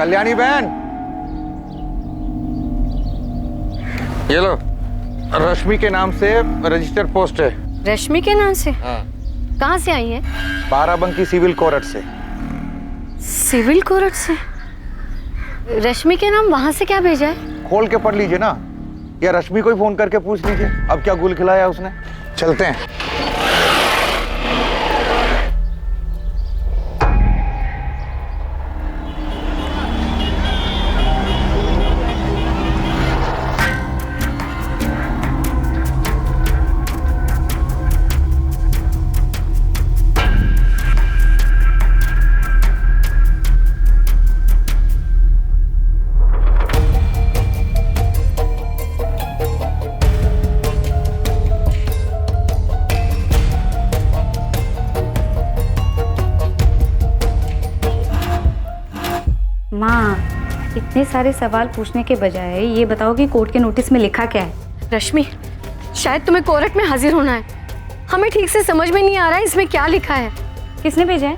कल्याणी बहन, ये लो, रश्मि के नाम से रजिस्टर पोस्ट है। रश्मि के नाम से? हाँ। कहाँ से आई है? बाराबंकी सिविल कोर्ट से। सिविल कोर्ट से? रश्मि के नाम वहां से क्या भेजा है? खोल के पढ़ लीजिए ना, या रश्मि को ही फोन करके पूछ लीजिए अब क्या गुल खिलाया उसने। चलते हैं। माँ, इतने सारे सवाल पूछने के बजाय ये बताओ कि कोर्ट के नोटिस में लिखा क्या है? रश्मि, शायद तुम्हें कोर्ट में हाजिर होना है। हमें ठीक से समझ में नहीं आ रहा है इसमें क्या लिखा है। किसने भेजा है?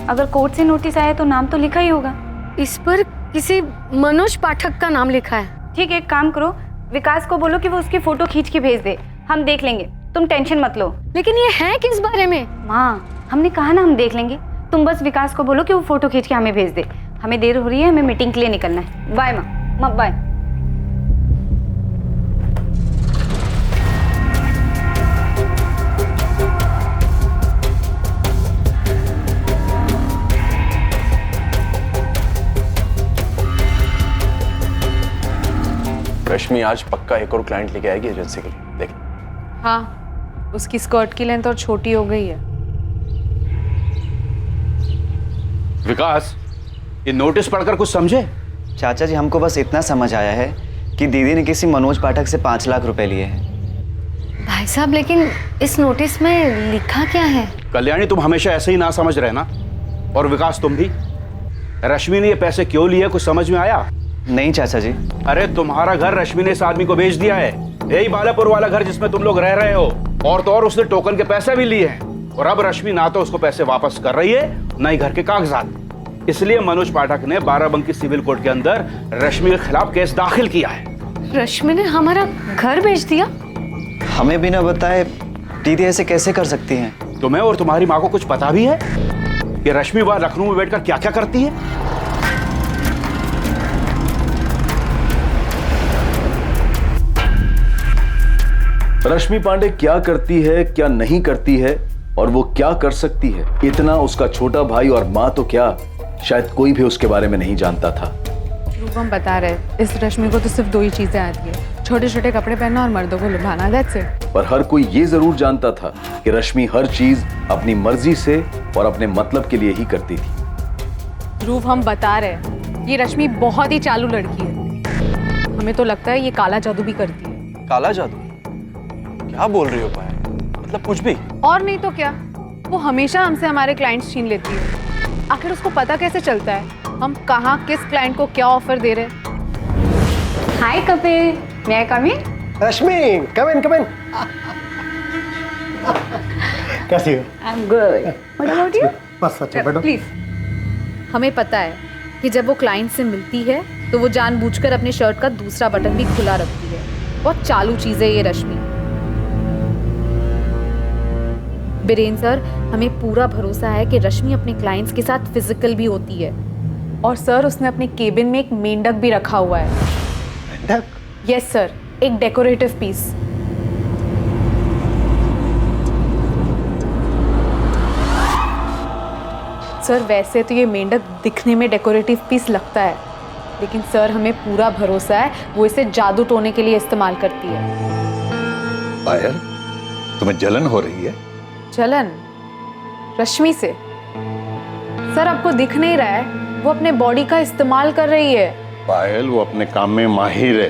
अगर कोर्ट से नोटिस आया तो नाम तो लिखा ही होगा। इस पर किसी मनोज पाठक का नाम लिखा है। ठीक है, एक काम करो, विकास को बोलो कि वो उसकी फोटो खींच के भेज दे, हम देख लेंगे, तुम टेंशन मत लो। लेकिन ये है किस बारे में? माँ, हमने कहा ना हम देख लेंगे, तुम बस विकास को बोलो कि वो फोटो खींच के हमें भेज दे। हमें देर हो रही है, हमें मीटिंग के लिए निकलना है। बाय माँ, बाय। रश्मि आज पक्का एक और क्लाइंट लेके आएगी एजेंसी के लिए, देख। हाँ, उसकी स्कर्ट की लेंथ और छोटी हो गई है। विकास, ये नोटिस पढ़कर कुछ समझे? चाचा जी, हमको बस इतना समझ आया है कि दीदी ने किसी मनोज पाठक से 5 लाख रुपए लिए हैं। भाई साहब, लेकिन इस नोटिस में लिखा क्या है? कल्याणी, तुम हमेशा ऐसे ही ना समझ रहे ना, और विकास तुम भी। रश्मि ने ये पैसे क्यों लिए, कुछ समझ में आया? नहीं चाचा जी। अरे तुम्हारा घर रश्मि ने इस आदमी को बेच दिया है, यही बालापुर वाला घर जिसमें तुम लोग रह रहे हो। और तो और उसने टोकन के पैसे भी लिए हैं, और अब रश्मि ना तो उसको पैसे वापस कर रही है, ना ही घर के कागजात। इसलिए मनोज पाठक ने बाराबंकी सिविल कोर्ट के अंदर रश्मि के खिलाफ केस दाखिल किया है। रश्मि ने हमारा घर बेच दिया? हमें बिना बताए दीदी ऐसे कैसे कर सकती हैं? तुम्हें और तुम्हारी माँ को कुछ पता भी है कि रश्मि वहां लखनऊ में बैठकर क्या क्या करती है? रश्मि पांडे क्या करती है, क्या नहीं करती है, और वो क्या कर सकती है, इतना उसका छोटा भाई और माँ तो क्या, शायद कोई भी उसके बारे में नहीं जानता था। रूप, हम बता रहे, इस रश्मि को तो सिर्फ 2 ही चीजें आती है, छोटे छोटे कपड़े पहनना और मर्दों को लुभाना। That's it. पर हर कोई ये जरूर जानता था कि रश्मि हर चीज अपनी मर्जी से और अपने मतलब के लिए ही करती थी। रूप, हम बता रहे, ये रश्मि बहुत ही चालू लड़की है। हमें तो लगता है ये काला जादू भी करती है। काला जादू? क्या बोल रही हो पायल? मतलब कुछ भी? और नहीं तो क्या, वो हमेशा हमसे हमारे क्लाइंट्स छीन लेती है। आखिर उसको पता कैसे चलता है हम कहाँ किस क्लाइंट को क्या ऑफर दे रहे हैं? हाय Kapil, may I come in? Rashmi, come in, come in. कैसी हो? I'm good. What about you? बस अच्छा, बैठो। प्लीज। हमें पता है कि जब वो क्लाइंट से मिलती है तो वो जानबूझकर अपने शर्ट का दूसरा बटन भी खुला रखती है। बहुत चालू चीज है ये रश्मि। बीरेन सर, हमें पूरा भरोसा है कि रश्मि अपने क्लाइंट्स के साथ फिजिकल भी होती है। और सर, उसने अपने केबिन में एक मेंढक भी रखा हुआ है। मेंढक? यस सर, एक डेकोरेटिव पीस। सर, वैसे तो ये मेंढक दिखने में डेकोरेटिव पीस लगता है, लेकिन सर हमें पूरा भरोसा है वो इसे जादू टोने के लिए इस्तेमाल करती है। पायल, तुम्हें जलन हो रही है? जलन? रश्मि से? सर, आपको दिख नहीं रहा है, वो अपने बॉडी का इस्तेमाल कर रही है। पायल, वो अपने काम में माहिर है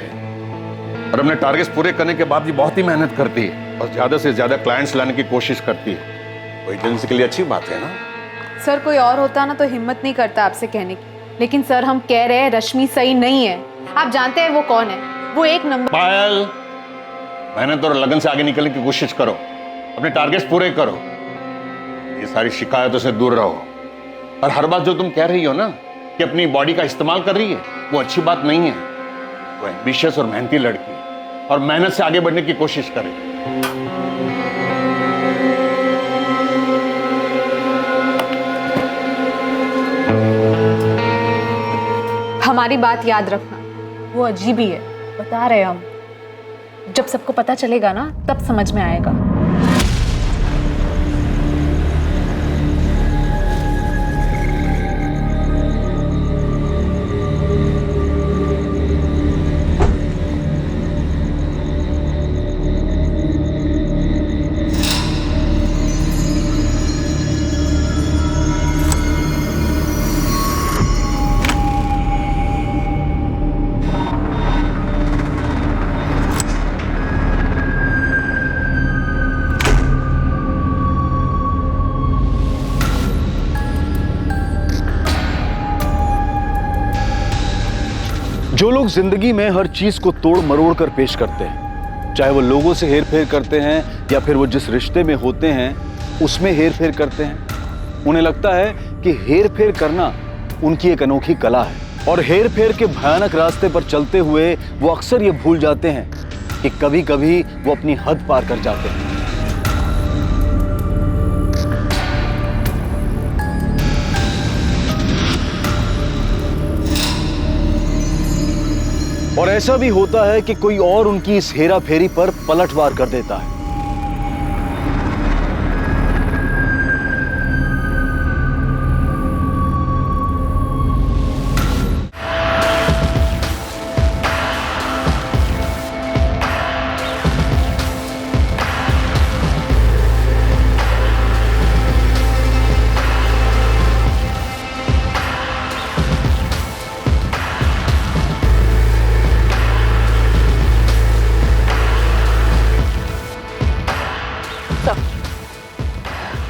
और अपने टारगेट्स पूरे करने के बाद भी बहुत ही मेहनत करती है और ज्यादा से ज्यादा क्लाइंट्स लाने की कोशिश करती है। वो एजेंसी के लिए अच्छी बात है ना? सर, कोई और होता ना तो हिम्मत नहीं करता आपसे कहने की, लेकिन सर हम कह रहे हैं रश्मि सही नहीं है। आप जानते हैं वो कौन है? वो एक नंबर। पायल, मेहनत और लगन से आगे निकलने की कोशिश करो, अपने टारगेट्स पूरे करो, ये सारी शिकायतों से दूर रहो। और हर बात जो तुम कह रही हो ना, कि अपनी बॉडी का इस्तेमाल कर रही है, वो अच्छी बात नहीं है। वो एम्बिशियस और मेहनती लड़की है और मेहनत से आगे बढ़ने की कोशिश करे। हमारी बात याद रखना, वो अजीब ही है, बता रहे हम। जब सबको पता चलेगा ना, तब समझ में आएगा। जो लोग जिंदगी में हर चीज को तोड़ मरोड़ कर पेश करते हैं, चाहे वो लोगों से हेर फेर करते हैं या फिर वो जिस रिश्ते में होते हैं उसमें हेर फेर करते हैं, उन्हें लगता है कि हेर फेर करना उनकी एक अनोखी कला है। और हेर फेर के भयानक रास्ते पर चलते हुए वो अक्सर ये भूल जाते हैं कि कभी कभी वो अपनी हद पार कर जाते हैं। और ऐसा भी होता है कि कोई और उनकी इस हेरा फेरी पर पलटवार कर देता है।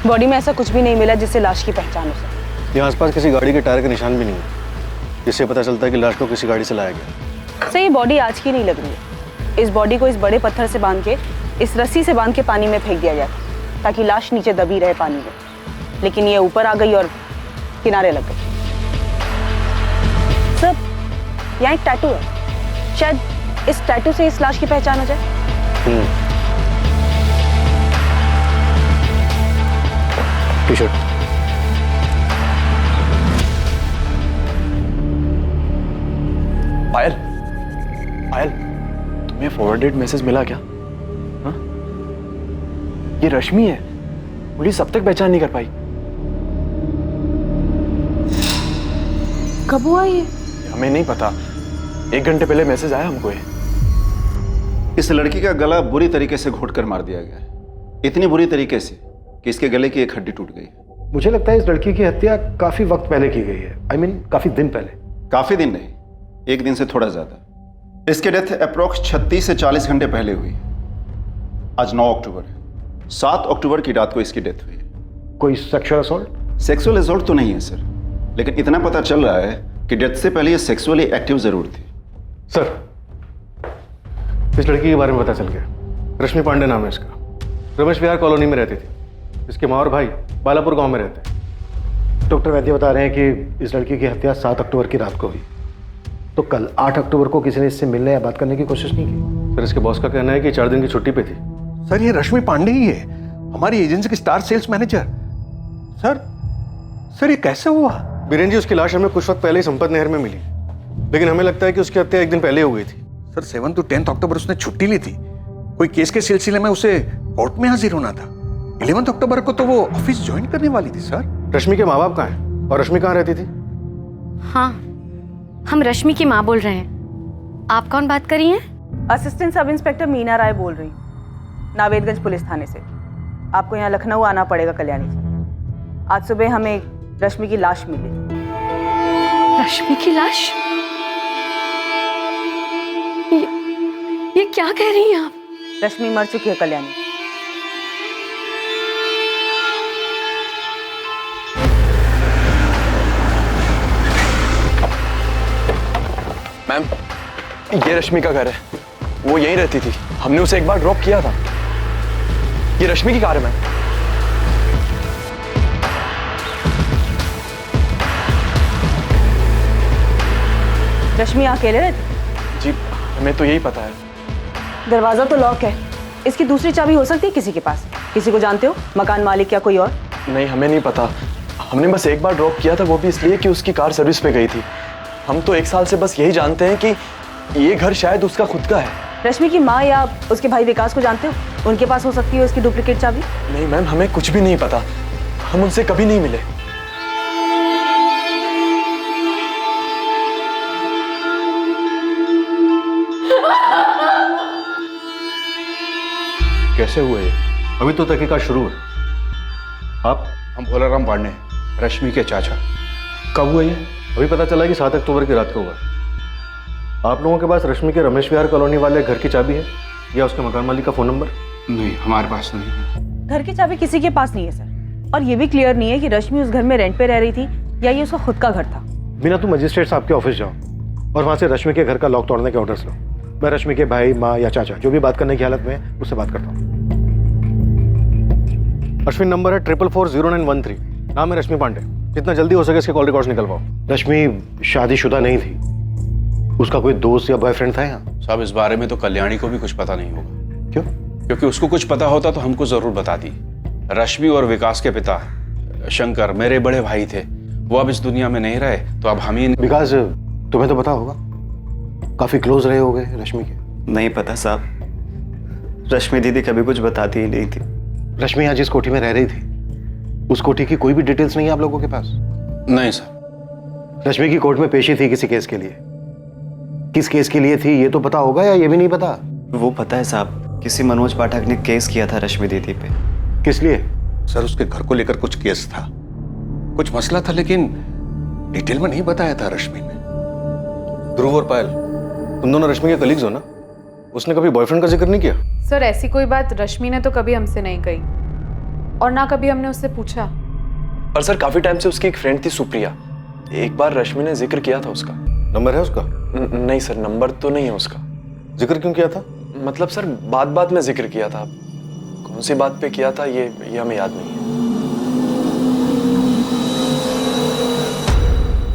बॉडी में ऐसा कुछ भी नहीं मिला जिससे लाश की पहचान हो सके। यहाँ आसपास किसी गाड़ी के टायर के निशान भी नहीं है, जिससे पता चलता है कि लाश को किसी गाड़ी से लाया गया। सर, ये बॉडी आज की नहीं लग रही है। इस बॉडी को इस बड़े पत्थर से बांध के, इस रस्सी से बांध के पानी में फेंक दिया गया ताकि लाश नीचे दबी रहे पानी में, लेकिन ये ऊपर आ गई और किनारे लग गई। सर, यहाँ एक टैटू है, शायद इस टैटू से इस लाश की पहचान हो जाए। टी-शर्ट। पायल, पायल, तुम्हें फॉरवर्डेड मैसेज मिला क्या? हाँ? ये रश्मि है। पुलिस अब तक पहचान नहीं कर पाई। कब हुआ ये? हमें नहीं पता, 1 घंटे पहले मैसेज आया हमको ये। इस लड़की का गला बुरी तरीके से घोट कर मार दिया गया है, इतनी बुरी तरीके से कि इसके गले की एक हड्डी टूट गई। मुझे लगता है इस लड़की की हत्या काफी वक्त पहले की गई है। I mean, काफी दिन पहले। काफी दिन नहीं, 1 दिन से थोड़ा ज्यादा। इसकी डेथ अप्रोक्स 36 से 40 घंटे पहले हुई। आज 9 अक्टूबर है, 7 अक्टूबर की रात को इसकी डेथ हुई। कोई सेक्सुअल असॉल्ट? सेक्सुअल असॉल्ट तो नहीं है सर, लेकिन इतना पता चल रहा है कि डेथ से पहले ये सेक्सुअली एक्टिव जरूर थी। सर, इस लड़की के बारे में पता चल गया। रश्मि पांडे नाम है इसका, रमेश विहार कॉलोनी में रहती थी। इसके माँ और भाई बालापुर गांव में रहते हैं। डॉक्टर वैद्य बता रहे हैं कि इस लड़की की हत्या 7 अक्टूबर की रात को हुई। तो कल 8 अक्टूबर को किसी ने इससे मिलने या बात करने की कोशिश नहीं की? सर, इसके बॉस का कहना है कि 4 दिन की छुट्टी पे थी। सर, ये रश्मि पांडे ही है, हमारी एजेंसी की स्टार सेल्स मैनेजर। सर ये कैसे हुआ? बीरेन जी, उसकी लाश हमें कुछ वक्त पहले ही संपत नहर में मिली, लेकिन हमें लगता है कि उसकी हत्या 1 दिन पहले हो गई थी। सर, 7 to 10 अक्टूबर उसने छुट्टी ली थी। कोई केस के सिलसिले में उसे कोर्ट में हाजिर होना था। 11 अक्टूबर को तो वो ऑफिस ज्वाइन करने वाली थी। सर, रश्मि के माँ बाप कहाँ हैं और रश्मि कहाँ रहती थी? हाँ, हम रश्मि की माँ बोल रहे हैं। आप कौन बात कर रही हैं? असिस्टेंट सब इंस्पेक्टर मीना राय बोल रही हूँ, नावेदगंज पुलिस थाने से। आपको यहाँ लखनऊ आना पड़ेगा कल्याणी जी। आज सुबह हमें रश्मि की लाश मिली। रश्मि की लाश? ये क्या कह रही हैं आप? रश्मि मर चुकी है कल्याणी। मैम, ये रश्मि का घर है, वो यहीं रहती थी। हमने उसे एक बार ड्रॉप किया था। ये रश्मि की कार है मैम। रश्मि यहाँ अकेले रहती? जी हमें तो यही पता है। दरवाजा तो लॉक है, इसकी दूसरी चाबी हो सकती है किसी के पास? किसी को जानते हो, मकान मालिक या कोई और? नहीं हमें नहीं पता, हमने बस एक बार ड्रॉप किया था, वो भी इसलिए कि उसकी कार सर्विस पे गई थी। हम तो 1 साल से बस यही जानते हैं कि ये घर शायद उसका खुद का है। रश्मि की माँ या उसके भाई विकास को जानते हो? उनके पास हो सकती है उसकी डुप्लीकेट चाबी? नहीं मैम, हमें कुछ भी नहीं पता, हम उनसे कभी नहीं मिले। कैसे हुए ये? अभी तो तहकीकात शुरू है। आप? हम भोलाराम पांडे, रश्मि के चाचा। कब हुए ये? अभी पता चला कि 7 अक्टूबर की रात को हुआ। आप लोगों के पास रश्मि के रमेश विहार कॉलोनी वाले घर की चाबी है या उसके मकान मालिक का फोन नंबर? नहीं हमारे पास नहीं है। घर की चाबी किसी के पास नहीं है सर, और ये भी क्लियर नहीं है कि रश्मि उस घर में रेंट पे रह रही थी या ये उसका खुद का घर था। बिना तुम मजिस्ट्रेट साहब के ऑफिस जाओ और वहां से रश्मि के घर का लॉक तोड़ने के ऑर्डर्स लो। मैं रश्मि के भाई, माँ या चाचा जो भी बात करने की हालत में है उससे बात करता हूँ। अश्विन नंबर है 44400913। नाम है रश्मि पांडे। जितना जल्दी हो सके इसके कॉल रिकॉर्ड्स निकलवाओ। रश्मि शादीशुदा नहीं थी, उसका कोई दोस्त या बॉयफ्रेंड था यहाँ? साहब इस बारे में तो कल्याणी को भी कुछ पता नहीं होगा। क्यों? क्योंकि उसको कुछ पता होता तो हमको जरूर बताती। रश्मि और विकास के पिता शंकर मेरे बड़े भाई थे, वो अब इस दुनिया में नहीं रहे, तो अब हम ही। विकास तुम्हें तो पता होगा, काफी क्लोज रहे होगे रश्मि के। नहीं पता साहब, रश्मि दीदी कभी कुछ बताती ही नहीं थी। रश्मि यहाँ जिस कोठी में रह रही थी उस कोठी की कोई भी डिटेल्स नहीं है आप लोगों के पास? नहीं सर। रश्मि की कोर्ट में पेशी थी किसी केस के लिए, किस केस के लिए थी ये तो पता होगा या ये भी नहीं पता? वो पता है साहब, किसी मनोज पाठक ने केस किया था रश्मि दीदी पे। किस लिए? सर उसके घर को लेकर कुछ केस था, कुछ मसला था, लेकिन डिटेल में नहीं बताया था रश्मि ने। ध्रुव और पायल, तुम दोनों रश्मि के कलीग्स हो ना? उसने कभी बॉयफ्रेंड का जिक्र नहीं किया? सर ऐसी कोई बात रश्मि ने तो कभी हमसे नहीं कही, और ना कभी हमने उससे पूछा। पर सर काफी टाइम से उसकी एक फ्रेंड थी सुप्रिया, एक बार रश्मि ने जिक्र किया था उसका। नंबर है उसका? नहीं सर, नंबर तो नहीं है उसका। जिक्र क्यों किया था? मतलब सर बात में जिक्र किया था, कौन सी बात पे किया था ये हमें याद नहीं है।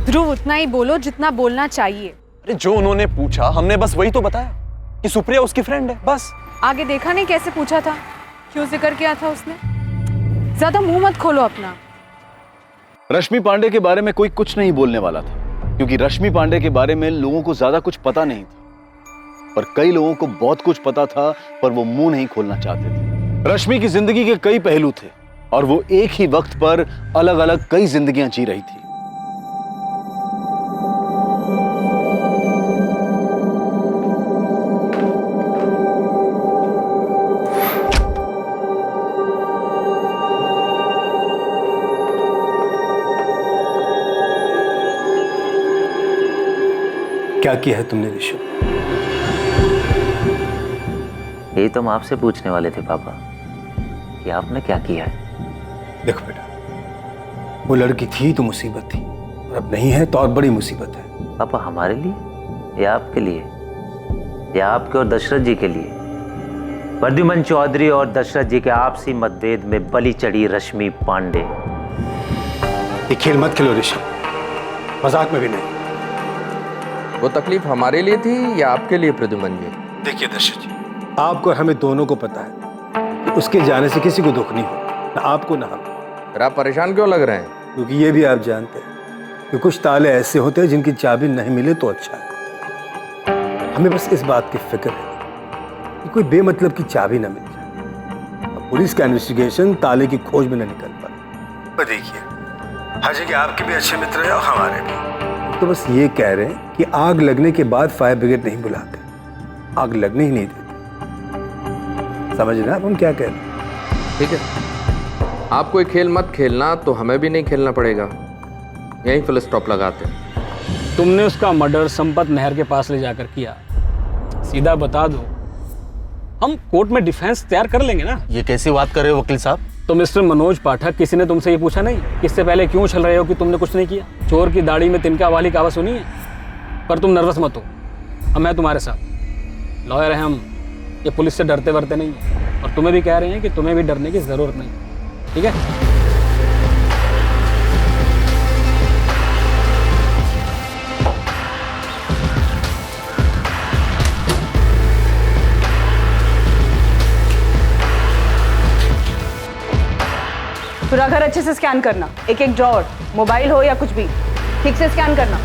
ध्रुव उतना ही बोलो जितना बोलना चाहिए। अरे जो उन्होंने पूछा हमने बस वही तो बताया कि सुप्रिया उसकी फ्रेंड है, बस। आगे देखा नहीं कैसे पूछा था, क्यों जिक्र किया था उसने? ज्यादा मुंह मत खोलो अपना। रश्मि पांडे के बारे में कोई कुछ नहीं बोलने वाला था, क्योंकि रश्मि पांडे के बारे में लोगों को ज्यादा कुछ पता नहीं था। पर कई लोगों को बहुत कुछ पता था, पर वो मुंह नहीं खोलना चाहते थे। रश्मि की जिंदगी के कई पहलू थे और वो एक ही वक्त पर अलग अलग कई जिंदगियां जी रही थी। क्या किया है तुमने ऋषभ? यही तो हम आपसे पूछने वाले थे पापा, कि आपने क्या किया है। देखो बेटा, वो लड़की थी तो मुसीबत थी, और अब नहीं है तो और बड़ी मुसीबत है। पापा हमारे लिए या आपके लिए, या आपके और दशरथ जी के लिए? प्रद्युमन चौधरी और दशरथ जी के आपसी मतभेद में बलि चढ़ी रश्मि पांडे। ये खेल मत खेलो ऋषभ, मजाक में भी नहीं। वो तकलीफ हमारे लिए थी या आपके लिए प्रद्युमन जी? देखिए दशरथ जी, आपको और हमें दोनों को पता है कि उसके जाने से किसी को दुख नहीं हो, ना आपको ना हमें। फिर आप परेशान क्यों लग रहे हैं? क्योंकि ये भी आप जानते हैं कि कुछ ताले ऐसे होते हैं जिनकी चाबी नहीं मिले तो अच्छा है। हमें बस इस बात की फिक्र है कि कोई बेमतलब की चाबी ना मिल जाए और पुलिस का इन्वेस्टिगेशन ताले की खोज में न निकल पाए। देखिए हाजी के आपके भी अच्छे मित्र हैं और हमारे भी, तो बस ये कह रहे हैं कि आग लगने के बाद फायर ब्रिगेड नहीं बुलाते, आग लगने ही नहीं देते। समझ रहे हैं आप हम क्या कह रहे हैं? ठीक है, आप कोई खेल मत खेलना तो हमें भी नहीं खेलना पड़ेगा, यहीं फुल स्टॉप लगाते हैं। तुमने उसका मर्डर संपत नहर के पास ले जाकर किया। सीधा बता दो, हम कोर्ट में डिफेंस तैयार कर लेंगे ना। ये कैसी बात कर रहे हो वकील साहब? तो मिस्टर मनोज पाठक, किसी ने तुमसे ये पूछा नहीं कि इससे पहले क्यों उछल रहे हो कि तुमने कुछ नहीं किया? चोर की दाढ़ी में तिनका वाली कहावत सुनी है? पर तुम नर्वस मत हो, अब मैं तुम्हारे साथ लॉयर हैं हम, ये पुलिस से डरते वरते नहीं है, और तुम्हें भी कह रहे हैं कि तुम्हें भी डरने की जरूरत नहीं, ठीक है? पूरा घर अच्छे से स्कैन करना, एक एक ड्रॉअर, मोबाइल हो या कुछ भी, ठीक से स्कैन करना।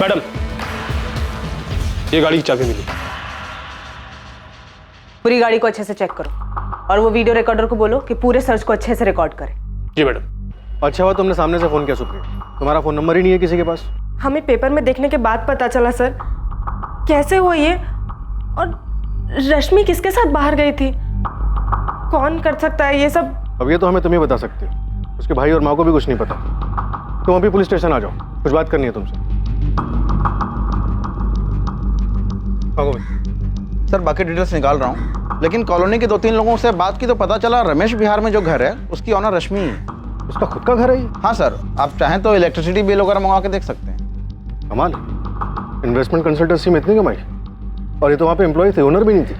मैडम, ये गाड़ी की चाबी मिली। पूरी गाड़ी को अच्छे से चेक करो और वो वीडियो रिकॉर्डर को बोलो कि पूरे सर्च को अच्छे से रिकॉर्ड करे। जी मैडम। अच्छा हुआ तुमने सामने से फोन किया सुप्रीम, तुम्हारा फोन नंबर ही नहीं है किसी के पास। हमें पेपर में देखने के बाद पता चला सर। कैसे हुआ ये? और रश्मि किसके साथ बाहर गई थी? कौन कर सकता है ये सब? अब ये तो हमें तुम ही बता सकते हो, उसके भाई और माँ को भी कुछ नहीं पता। तुम अभी पुलिस स्टेशन आ जाओ, कुछ बात करनी है तुमसे। सर बाकी डिटेल्स निकाल रहा हूँ, लेकिन कॉलोनी के 2-3 लोगों से बात की तो पता चला रमेश विहार में जो घर है उसकी ऑनर रश्मि है। उसका खुद का घर है? हाँ सर, आप चाहें तो इलेक्ट्रिसिटी बिल वगैरह मंगवा के देख सकते हैं। कमाल, इन्वेस्टमेंट कंसल्टेंसी में इतनी कमाई, और ये तो वहाँ पे एम्प्लॉय थे, ओनर भी नहीं थी।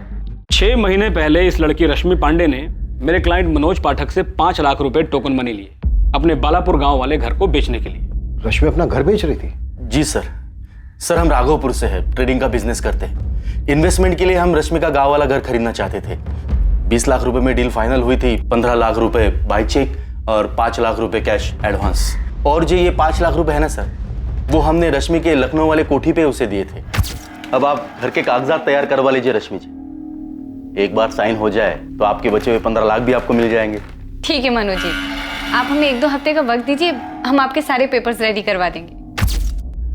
6 महीने पहले इस लड़की रश्मि पांडे ने मेरे क्लाइंट मनोज पाठक से 5 लाख रुपए टोकन मनी लिए अपने बालापुर गांव वाले घर को बेचने के लिए। रश्मि अपना घर बेच रही थी? जी सर। सर हम राघवपुर से है, ट्रेडिंग का बिजनेस करते हैं। इन्वेस्टमेंट के लिए हम रश्मि का गांव वाला घर खरीदना चाहते थे। 20 लाख रुपए में डील फाइनल हुई थी, 15 लाख रुपए बाय चेक और 5 लाख रुपए कैश एडवांस। और जो ये 5 लाख रुपए है ना सर, वो हमने रश्मि के लखनऊ वाले कोठी पे उसे दिए थे। अब आप घर के कागजात तैयार करवा लीजिए रश्मि जी, एक बार साइन हो जाए तो आपके बचे हुए 15 लाख भी आपको मिल जाएंगे। ठीक है मनोज जी, आप हमें 1-2 हफ्ते का वक्त दीजिए, हम आपके सारे पेपर्स रेडी करवा देंगे।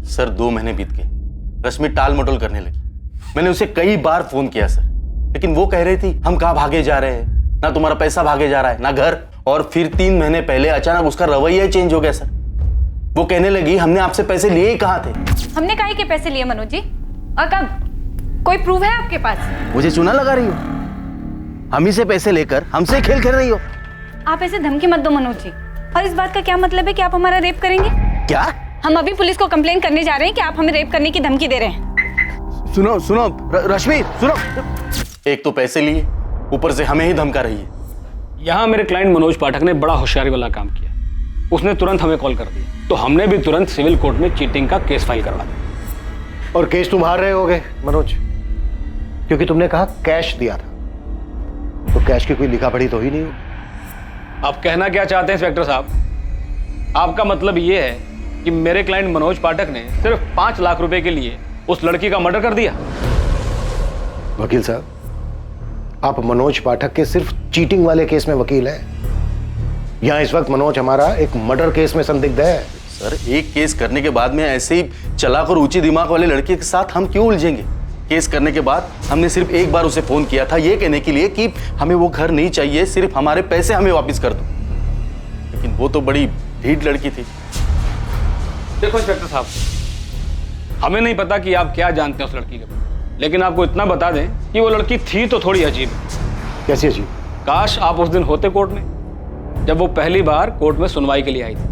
सर 2 महीने बीत गए, रश्मि टाल मटोल करने लगी। मैंने उसे कई बार फोन किया सर, लेकिन वो कह रही थी हम कहाँ भागे जा रहे हैं, ना तुम्हारा पैसा भागे जा रहा है ना घर। और फिर 3 महीने पहले अचानक उसका रवैया चेंज हो गया सर। वो कहने लगी हमने आपसे पैसे लिए ही कहाँ थे। हमने काहे के पैसे लिए मनोज जी, और कब? कोई प्रूफ है आपके पास? मुझे चूना लगा रही हो? हम ही से पैसे लेकर हमसे खेल खेल रही हो? आप ऐसे धमकी मत दो मनोज जी। और इस बात का क्या मतलब है कि आप हमारा रेप करेंगे? क्या? हम अभी पुलिस को कंप्लेन करने जा रहे हैं कि आप हमें रेप करने की धमकी दे रहे हैं। सुनो सुनो रश्मि सुनो। एक तो पैसे लिए, ऊपर से हमें ही धमका रही है। यहाँ मेरे क्लाइंट मनोज पाठक ने बड़ा होशियारी वाला काम किया। उसने तुरंत हमें कॉल कर दिया, तो हमने भी तुरंत सिविल कोर्ट में चीटिंग का केस फाइल करवा दिया। और केस तुम हार रहे होगे मनोज, क्योंकि तुमने कहा कैश दिया था, तो कैश की कोई लिखा पढ़ी तो ही नहीं होगी। आप कहना क्या चाहते हैं इंस्पेक्टर साहब? आपका मतलब ये है कि मेरे क्लाइंट मनोज पाठक ने सिर्फ 5 लाख रुपए के लिए उस लड़की का मर्डर कर दिया? वकील साहब, आप मनोज पाठक के सिर्फ चीटिंग वाले केस में वकील हैं। यहाँ इस वक्त मनोज हमारा एक मर्डर केस में संदिग्ध है। सर एक केस करने के बाद में ऐसे ही चालाक और ऊंची दिमाग वाले लड़के के साथ हम क्यों उलझेंगे? केस करने के बाद हमने सिर्फ एक बार उसे फोन किया था ये कहने के लिए कि हमें वो घर नहीं चाहिए, सिर्फ हमारे पैसे हमें वापस कर दो। लेकिन वो तो बड़ी ढीठ लड़की थी। देखो इंस्पेक्टर साहब, हमें नहीं पता कि आप क्या जानते हैं उस लड़की के बारे में, लेकिन आपको इतना बता दें कि वो लड़की थी तो थोड़ी अजीब। कैसी अजीब? काश आप उस दिन होते कोर्ट में, जब वो पहली बार कोर्ट में सुनवाई के लिए आई थी।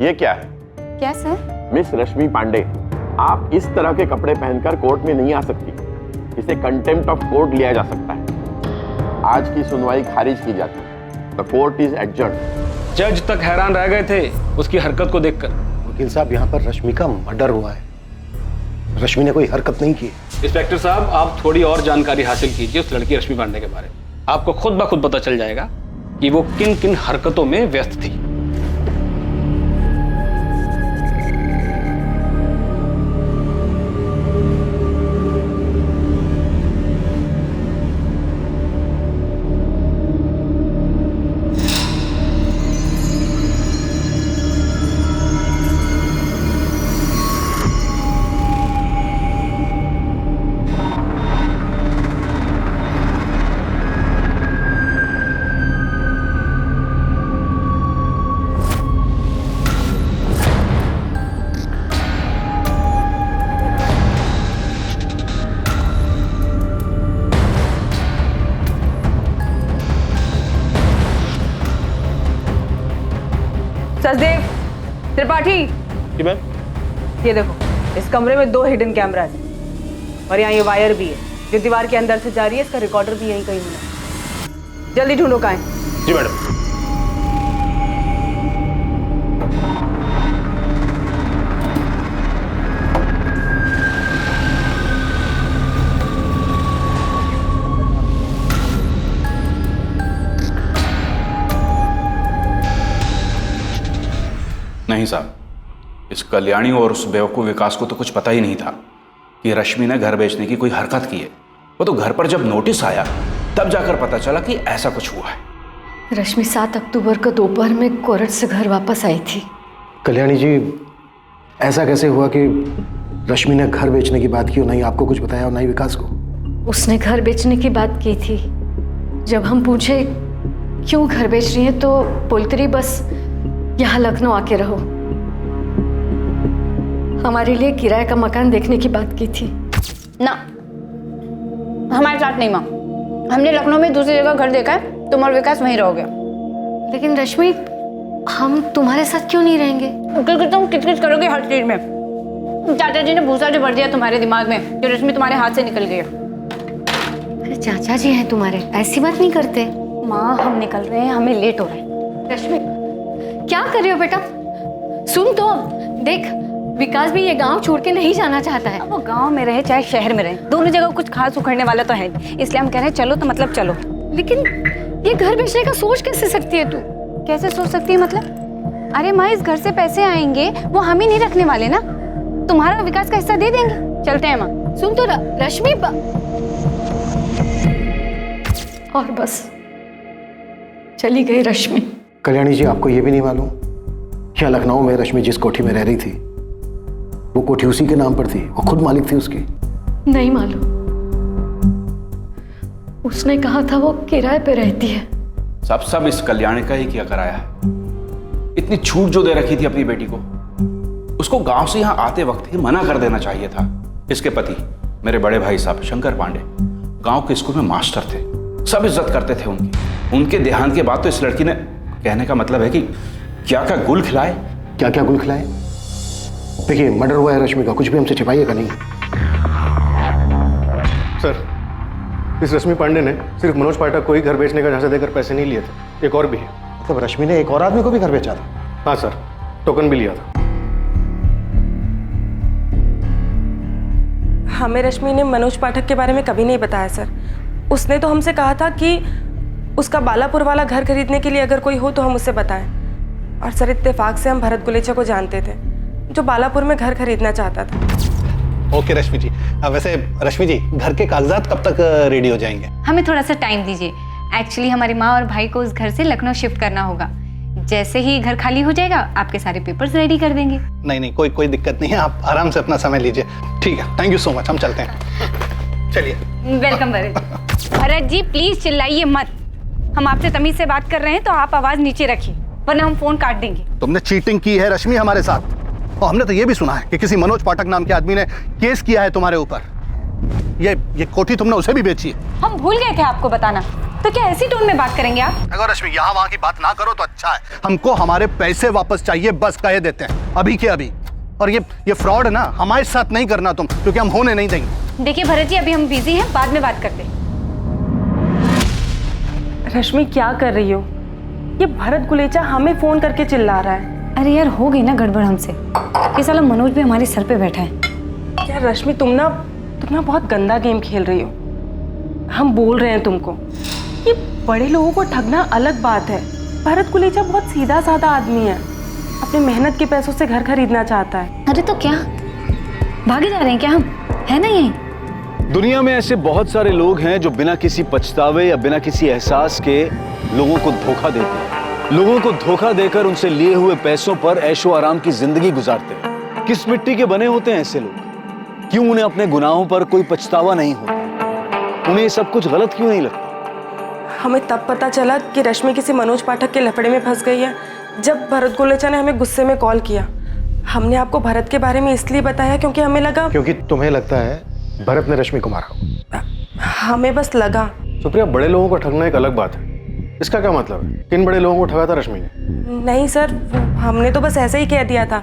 ये क्या है? क्या सर? मिस रश्मि पांडे, आप इस तरह के कपड़े पहनकर कोर्ट में नहीं आ सकती। इसे कंटेम्प्ट ऑफ कोर्ट लिया जा सकता है। आज की सुनवाई खारिज की जाती है। The court is adjourned. जज तक हैरान रह गए थे उसकी हरकत को देखकर। वकील साहब, यहाँ पर रश्मि का मर्डर हुआ है, रश्मि ने कोई हरकत नहीं की। इंस्पेक्टर साहब, आप थोड़ी और जानकारी हासिल कीजिए उस लड़की रश्मि पांडे के बारे में। आपको खुद ब खुद पता चल जाएगा कि वो किन किन हरकतों में व्यस्त थी। सचदेव त्रिपाठी, जी मैम। ये देखो, इस कमरे में 2 हिडन कैमरास हैं और यहाँ ये वायर भी है जो दीवार के अंदर से जा रही है। इसका रिकॉर्डर भी यहीं कहीं मिला। जल्दी ढूंढो कहाँ है। जी मैडम। नहीं साहब, इस कल्याणी और उस बेवकूफ विकास को तो कुछ पता ही नहीं था कि रश्मि ने घर बेचने की कोई हरकत की है। वो तो घर पर जब नोटिस आया तब जाकर पता चला कि ऐसा कुछ हुआ है। रश्मि 7 अक्टूबर को दोपहर में कोरट से घर वापस आई थी। कल्याणी जी, ऐसा कैसे हुआ कि रश्मि ने घर बेचने की बात की और ना ही आपको कुछ बताया और ना ही विकास को? उसने घर बेचने की बात की थी। जब हम पूछे क्यों घर बेच रही है तो बोलती रही बस यहाँ लखनऊ आके रहो। हमारे लिए किराए का मकान देखने की बात की थी। ना, हमारे साथ नहीं माँ। हमने लखनऊ में दूसरी जगह घर देखा है, तुम और विकास वहीं रहोगे। लेकिन रश्मि, हम तुम्हारे साथ क्यों नहीं रहेंगे? क्योंकि तुम किचकिच करोगे हर चीज में। चाचा जी ने भूसा जो भर दिया तुम्हारे दिमाग में, जो रश्मि तुम्हारे हाथ से निकल गई है। चाचा जी हैं तुम्हारे, ऐसी बात नहीं करते। माँ, हम निकल रहे हैं, हमें लेट हो रहा है। रश्मि, क्या कर रहे हो बेटा? सुन तो, देख विकास भी ये गांव छोड़ के नहीं जाना चाहता है। वो गांव में रहे चाहे शहर में रहे, दोनों जगह कुछ खास उखड़ने वाला तो है, इसलिए हम कह रहे हैं चलो तो मतलब चलो। लेकिन ये घर बेचने का सोच कैसे सकती है तू? कैसे सोच सकती है मतलब? अरे माँ, इस घर से पैसे आएंगे वो हम ही नहीं रखने वाले ना, तुम्हारा विकास का हिस्सा दे देंगे। चलते हैं माँ। सुन तो रश्मि, और बस चली गई रश्मि। कल्याणी जी, आपको ये भी नहीं मालूम क्या लखनऊ में रश्मि जिस कोठी में रह रही थी वो कोठी उसी के नाम पर थी, वो खुद मालिक थी उसकी? नहीं मालूम, उसने कहा था वो किराए पे रहती है। सब इस कल्याणी का ही किया कराया है। इतनी छूट जो दे रखी थी अपनी बेटी को, उसको गांव से यहाँ आते वक्त ही मना कर देना चाहिए था। इसके पति मेरे बड़े भाई साहब शंकर पांडे गांव के स्कूल में मास्टर थे, सब इज्जत करते थे उनकी। उनके देहांत के बाद तो इस लड़की ने, कहने का मतलब है कि क्या क्या गुल खिलाए। क्या क्या गुल खिलाए? देखिए, मर्डर हुआ है रश्मि का, कुछ भी हमसे छिपाइएगा नहीं। सर, इस रश्मि पांडे ने सिर्फ मनोज पाठक को ही घर बेचने का झांसा देकर पैसे नहीं लिए थे, एक और भी है। मतलब रश्मि ने एक और आदमी को भी घर बेचा था? हाँ सर, टोकन भी लिया था। हमें रश्मि ने मनोज पाठक के बारे में कभी नहीं बताया सर। उसने तो हमसे कहा था कि उसका बालापुर वाला घर खरीदने के लिए अगर कोई हो तो हम उसे बताएं। और सर, इत्तेफाक से हम भरत गुलेचा को जानते थे जो बालापुर में घर खरीदना चाहता था। ओके रश्मि जी, वैसे रश्मि जी, घर के कागजात कब तक रेडी हो जाएंगे? हमें थोड़ा सा टाइम दीजिए। एक्चुअली हमारी माँ और भाई को उस घर से लखनऊ शिफ्ट करना होगा। जैसे ही घर खाली हो जाएगा आपके सारे पेपर्स रेडी कर देंगे। नहीं, कोई दिक्कत नहीं है, आप आराम से अपना समय लीजिए। ठीक है, थैंक यू सो मच, हम चलते हैं। चलिए। वेलकम भरत जी, प्लीज चिल्लाइए मत। हम आपसे तमीज से बात कर रहे हैं तो आप आवाज नीचे रखिए, वरना हम फोन काट देंगे। तुमने चीटिंग की है रश्मि हमारे साथ, और हमने तो ये भी सुना है कि किसी मनोज पाठक नाम के आदमी ने केस किया है तुम्हारे ऊपर। ये कोठी तुमने उसे भी बेची है। हम भूल गए थे आपको बताना, तो क्या ऐसी टोन में बात करेंगे आप? अगर रश्मि यहाँ वहाँ की बात ना करो तो अच्छा है। हमको हमारे पैसे वापस चाहिए, बस कह देते हैं अभी के अभी। और ये फ्रॉड है ना, हमारे साथ नहीं करना तुम, क्योंकि हम होने नहीं देंगे। देखिए भरत जी, अभी हम बिजी हैं, बाद में बात करते हैं। रश्मि, क्या कर रही हो? ये भरत गुलेचा हमें फोन करके चिल्ला रहा है। अरे यार, हो गई ना गड़बड़ हमसे। ये साला मनोज भी हमारे सर पे बैठा है। यार रश्मि, तुम ना बहुत गंदा गेम खेल रही हो। हम बोल रहे हैं तुमको, ये बड़े लोगों को ठगना अलग बात है। भरत गुलेचा बहुत सीधा साधा आदमी है, अपने मेहनत के पैसों से घर खरीदना चाहता है। अरे तो क्या भागे जा रहे हैं क्या हम? है ना यही? दुनिया में ऐसे बहुत सारे लोग हैं जो बिना किसी पछतावे या बिना किसी एहसास के लोगों को धोखा देते हैं। लोगों को धोखा देकर उनसे लिए हुए पैसों पर ऐशो आराम की जिंदगी गुजारते हैं। किस मिट्टी के बने होते हैं ऐसे लोग? क्यों उन्हें अपने गुनाहों पर कोई पछतावा नहीं होता? उन्हें ये सब कुछ गलत क्यों नहीं लगता? हमें तब पता चला कि रश्मि किसी मनोज पाठक के लफड़े में फंस गई है जब भरत गुलेचा ने हमें गुस्से में कॉल किया। हमने आपको भरत के बारे में इसलिए बताया क्योंकि हमें लगा, क्योंकि तुम्हें लगता है भरत ने रश्मि को मारा। हमें बस लगा। सुप्रिया, बड़े लोगों को ठगना एक अलग बात है, इसका क्या मतलब है? किन बड़े लोगों को ठगा था रश्मि ने? नहीं सर, हमने तो बस ऐसे ही कह दिया था।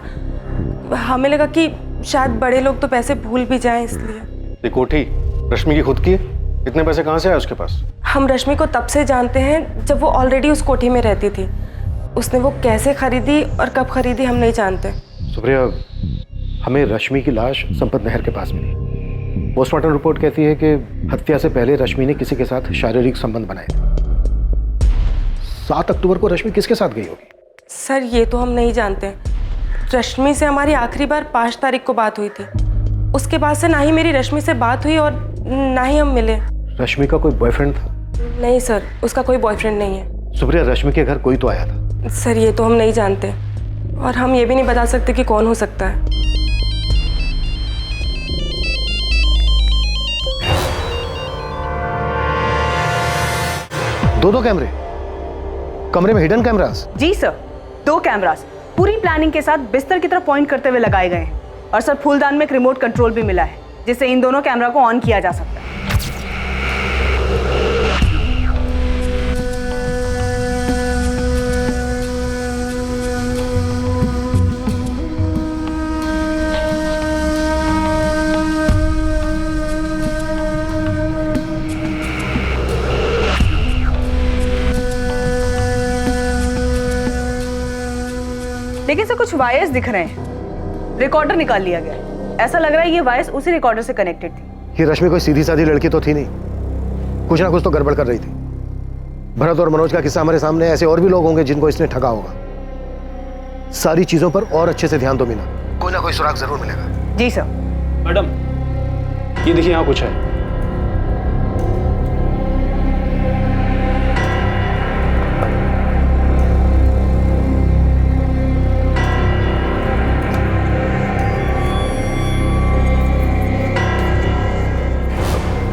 हमें लगा कि शायद बड़े लोग तो पैसे भूल भी जाएं इसलिए। ये कोठी रश्मि की खुद की है? इतने पैसे कहाँ से आए उसके पास? हम रश्मि को तब से जानते हैं जब वो ऑलरेडी उस कोठी में रहती थी। उसने वो कैसे खरीदी और कब खरीदी हम नहीं जानते। सुप्रिया, हमें रश्मि की लाश संपत नहर के पास मिली। पोस्टमार्टम रिपोर्ट कहती है कि हत्या से पहले रश्मि ने किसी के साथ शारीरिक संबंध बनाए थे। 7 अक्टूबर को रश्मि किसके साथ गई होगी? सर ये तो हम नहीं जानते। रश्मि से हमारी आखिरी बार 5 तारीख को बात हुई थी। उसके बाद से ना ही मेरी रश्मि से बात हुई और ना ही हम मिले। रश्मि का कोई बॉयफ्रेंड था? नहीं सर, उसका कोई बॉयफ्रेंड नहीं है। सुप्रिया, रश्मि के घर कोई तो आया था। सर ये तो हम नहीं जानते और हम ये भी नहीं बता सकते कि कौन हो सकता है। दो कैमरे कमरे में, हिडन कैमरास? जी सर, 2 कैमरास पूरी प्लानिंग के साथ बिस्तर की तरफ पॉइंट करते हुए लगाए गए हैं। और सर फूलदान में एक रिमोट कंट्रोल भी मिला है जिससे इन दोनों कैमरा को ऑन किया जा सकता है। लेकिन सर कुछ वायर्स दिख रहे हैं। रिकॉर्डर निकाल लिया गया है। ऐसा लग रहा है ये वायर्स उसी रिकॉर्डर से कनेक्टेड थी। ये रश्मि कोई सीधी सादी लड़की तो थी नहीं, कुछ ना कुछ तो गड़बड़ कर रही थी। भरत और मनोज का किस्सा हमारे सामने, ऐसे और भी लोग होंगे जिनको इसने ठगा होगा। सारी चीजों पर और अच्छे से ध्यान दो मीना, कोई ना कोई सुराग जरूर मिलेगा। जी सर। मैडम ये देखिए यहाँ कुछ है।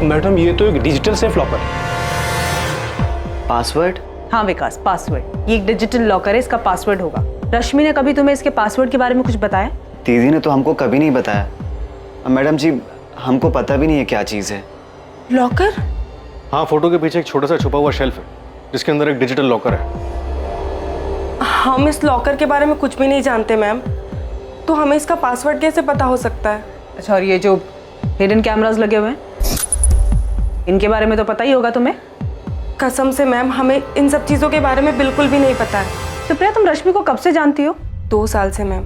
मैडम ये तो एक डिजिटल सेफ लॉकर है। पासवर्ड? हाँ विकास, पासवर्ड। ये एक डिजिटल लॉकर है, इसका पासवर्ड होगा। रश्मि ने कभी तुम्हें इसके पासवर्ड के बारे में कुछ बताया? दीदी ने तो हमको कभी नहीं बताया। मैडम जी, हमको पता भी नहीं है क्या चीज़ है। लॉकर? हाँ, फोटो के पीछे एक छोटा सा छुपा हुआ शेल्फ है जिसके अंदर एक डिजिटल लॉकर है। हम इस लॉकर के बारे में कुछ भी नहीं जानते मैम, तो हमें इसका पासवर्ड कैसे पता हो सकता है? अच्छा, और ये जो हिडन कैमरास लगे हुए हैं इनके बारे में तो पता ही होगा तुम्हें? कसम से मैम, हमें इन सब चीज़ों के बारे में बिल्कुल भी नहीं पता है। सुप्रिया, तुम रश्मि को कब से जानती हो? 2 साल से मैम।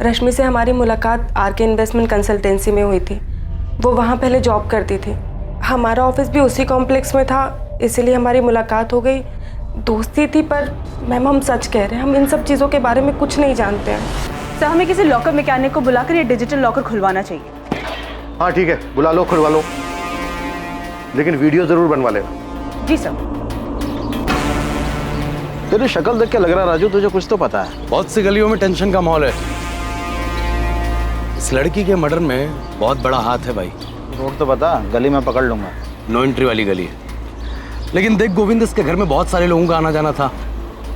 रश्मि से हमारी मुलाकात आरके इन्वेस्टमेंट कंसल्टेंसी में हुई थी। वो वहाँ पहले जॉब करती थी। हमारा ऑफिस भी उसी कॉम्प्लेक्स में था, इसीलिए हमारी मुलाकात हो गई। दोस्ती थी, पर मैम हम सच कह रहे हैं, हम इन सब चीज़ों के बारे में कुछ नहीं जानते हैं। सर, हमें किसी लॉकर मैकेनिक को बुलाकर ये डिजिटल लॉकर खुलवाना चाहिए। हाँ ठीक है, बुला लो, खुलवा लो, लेकिन वीडियो जरूर बनवा लेना। जी सर। तेरी शक्ल देख के लग रहा राजू तुझे कुछ तो पता है। बहुत सी गलियों में टेंशन का माहौल है। इस लड़की के मर्डर में बहुत बड़ा हाथ है भाई। रोड तो बता, गली में पकड़ लूंगा। नो एंट्री वाली गली है। लेकिन देख गोविंद, इसके घर में बहुत सारे लोगों का आना जाना था।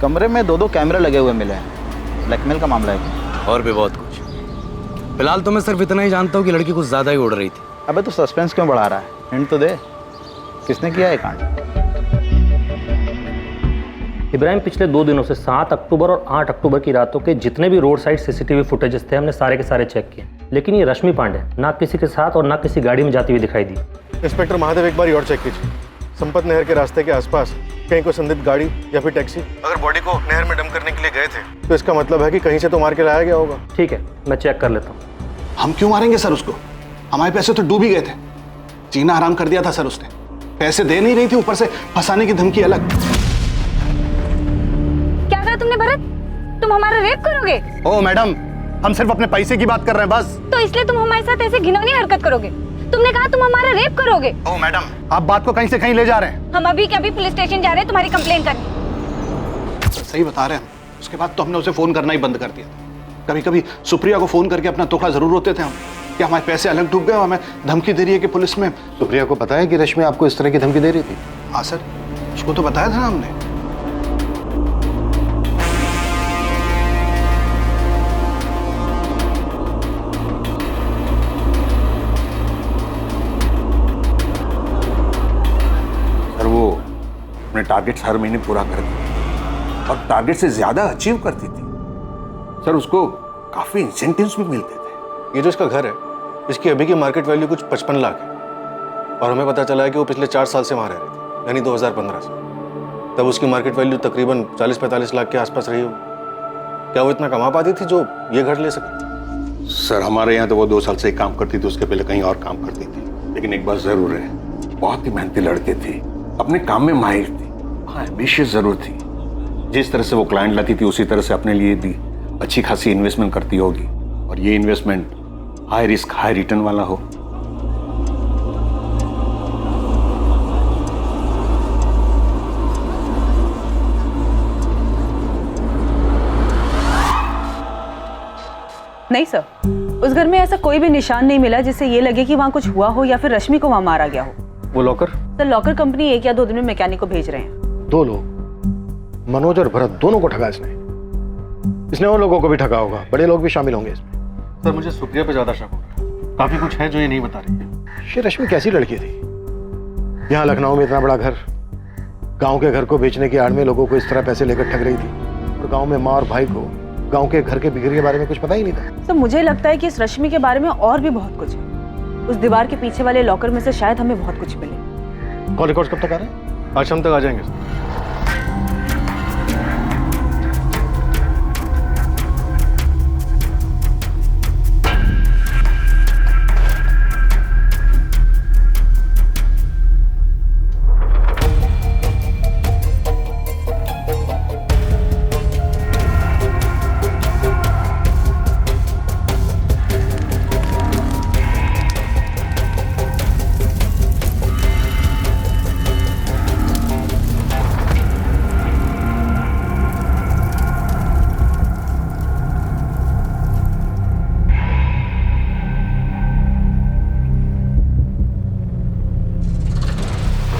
कमरे में 2 कैमरे लगे हुए मिले हैं। ब्लैकमेल का मामला है। और भी बहुत कुछ। फिलहाल तो मैं सिर्फ इतना ही जानता हूँ कि लड़की कुछ ज्यादा ही उड़ रही थी। अबे तो सस्पेंस क्यों बढ़ा रहा है? हिंट तो दे, किसने किया है कांड? इब्राहिम, पिछले 2 दिनों से 7 अक्टूबर और 8 अक्टूबर की रातों के जितने भी रोड साइड सीसीटीवी फुटेजेस थे हमने सारे के सारे चेक किए, लेकिन ये रश्मि पांडे ना किसी के साथ और ना किसी गाड़ी में जाती हुई दिखाई दी। इंस्पेक्टर महादेव, एक बार और चेक कीजिए संपत नहर के रास्ते के आसपास कहीं कोई संदिग्ध गाड़ी या फिर टैक्सी। अगर बॉडी को नहर में डंप करने के लिए गए थे तो इसका मतलब है कि कहीं से तो मार के लाया गया होगा। ठीक है, मैं चेक कर लेता हूँ। हम क्यों मारेंगे सर उसको? हमारे पैसे तो डूब ही गए थे। जीना हराम कर दिया था सर उसने। पैसे दे नहीं रही थी, ऊपर से फंसाने की धमकी अलग। क्या कहा तुमने भरत? तुम हमारा रेप करोगे? ओ मैडम, हम सिर्फ अपने पैसे की बात कर रहे हैं बस। तो इसलिए तुम हमारे साथ ऐसे घिनौनी हरकत करोगे? तुमने कहा तुम हमारा रेप करोगे। ओ मैडम, आप बात को कहीं से कहीं ले जा रहे हैं। हम अभी के अभी पुलिस स्टेशन जा रहे हैं तुम्हारी कंप्लेन करने। सही बता रहे हैं। उसके बाद तो हमने उसे फोन करना ही बंद कर दिया। कभी कभी सुप्रिया को फोन करके अपना टुकड़ा जरूर होते थे हम कि हमारे पैसे अलग डूब गए और हमें धमकी दे रही है कि पुलिस में। सुप्रिया को पता है कि रश्मि आपको इस तरह की धमकी दे रही थी? हाँ सर, उसको तो बताया था ना हमने। सर वो अपने टारगेट्स हर महीने पूरा करती थी और टारगेट से ज्यादा अचीव करती थी। सर उसको काफी इंसेंटिव्स भी मिलते थे। ये जो इसका घर है, इसकी अभी की मार्केट वैल्यू कुछ 55 लाख है और हमें पता चला है कि वो पिछले 4 साल से वहाँ रह रही थी, यानी 2015 से। तब उसकी मार्केट वैल्यू तकरीबन 40-45 लाख के आसपास रही होगी। क्या वो इतना कमा पाती थी जो ये घर ले सके? सर हमारे यहाँ तो वो 2 साल से ही काम करती थी, उसके पहले कहीं और काम करती थी। लेकिन एक बात जरूर है, बहुत ही मेहनती लड़की थी, अपने काम में माहिर थी, हाँ एम्बिशियस जरूर थी। जिस तरह से वो क्लाइंट लाती थी उसी तरह से अपने लिए भी अच्छी खासी इन्वेस्टमेंट करती होगी, और ये investment high risk high return वाला हो। नहीं सर, उस घर में ऐसा कोई भी निशान नहीं मिला जिससे ये लगे कि वहाँ कुछ हुआ हो या फिर रश्मि को वहाँ मारा गया हो। वो लॉकर? सर लॉकर कंपनी 1 या 2 दिन में मैकेनिक को भेज रहे हैं। 2 लोग, मनोज और भरत, दोनों को ठगा इसने और लोगों को भी ठगा होगा, बड़े लोग भी शामिल होंगे इसमें। सर मुझे सुप्रिया पे ज्यादा शक हो रहा है, काफी कुछ है जो ये नहीं बता रही है। ये रश्मि कैसी लड़की थी? यहाँ लखनऊ में इतना बड़ा घर, गांव के घर को बेचने की आड़ में लोगों को इस तरह पैसे लेकर ठग रही थी, और गांव में माँ और भाई को गांव के घर के बिक्री के बारे में कुछ पता ही नहीं था। सर मुझे लगता है कि इस रश्मि के बारे में और भी बहुत कुछ है। उस दीवार के पीछे वाले लॉकर में से शायद हमें बहुत कुछ मिले। कॉल रिकॉर्ड्स कब तक आ रहे हैं? आज शाम तक आ जाएंगे।